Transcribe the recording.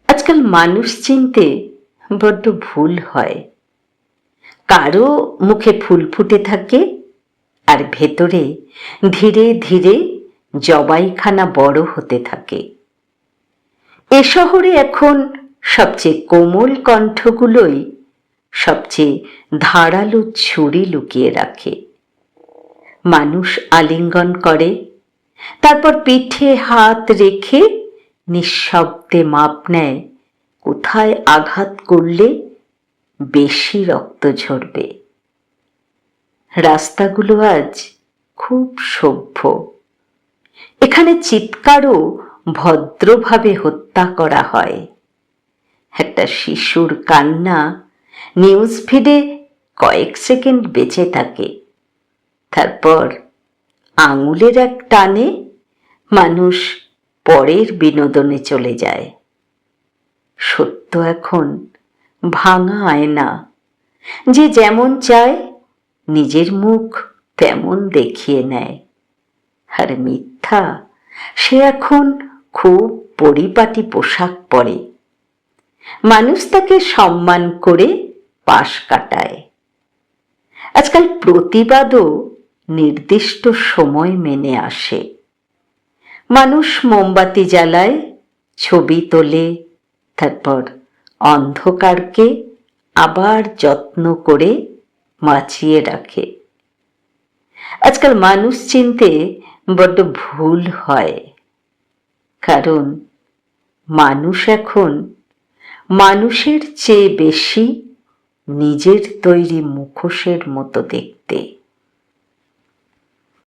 আজকাল মানুষ চিনতে বড্ড ভুল হয়। কারো মুখে ফুল ফুটে থাকে আর ভেতরে ধীরে ধীরে জবাইখানা বড় হতে থাকে। এ শহরে এখন সবচেয়ে কোমল কণ্ঠগুলোই সবচেয়ে ধারালো ছুরি লুকিয়ে রাখে। মানুষ আলিঙ্গন করে, তারপর পিঠে হাত রেখে নিঃশব্দে মাপ নেয় কোথায় আঘাত করলে বেশি রক্ত ঝরবে। রাস্তাগুলো আজ খুব সভ্য। এখানে চিৎকারও ভদ্রভাবে হত্যা করা হয়। একটা শিশুর কান্না নিউজ ফিডে কয়েক সেকেন্ড বেঁচে থাকে, তারপর আঙুলের এক টানে মানুষ পরের বিনোদনে চলে যায়। সত্য এখন ভাঙা আয়না, যে যেমন চায় নিজের মুখ তেমন দেখিয়ে নেয়। আর মিথ্যা, সে এখন খুব পরিপাটি পোশাক পরে। মানুষ তাকে সম্মান করে পাশ কাটায়। আজকাল প্রতিবাদও নির্দিষ্ট সময় মেনে আসে। মানুষ মোমবাতি জ্বালায়, ছবি তোলে, তারপর অন্ধকারকে আবার যত্ন করে বাঁচিয়ে রাখে। আজকাল মানুষ চিনতে বড্ড ভুল হয়, কারণ মানুষ এখন মানুষের চেয়ে বেশি নিজের তৈরি মুখোশের মতো দেখতে।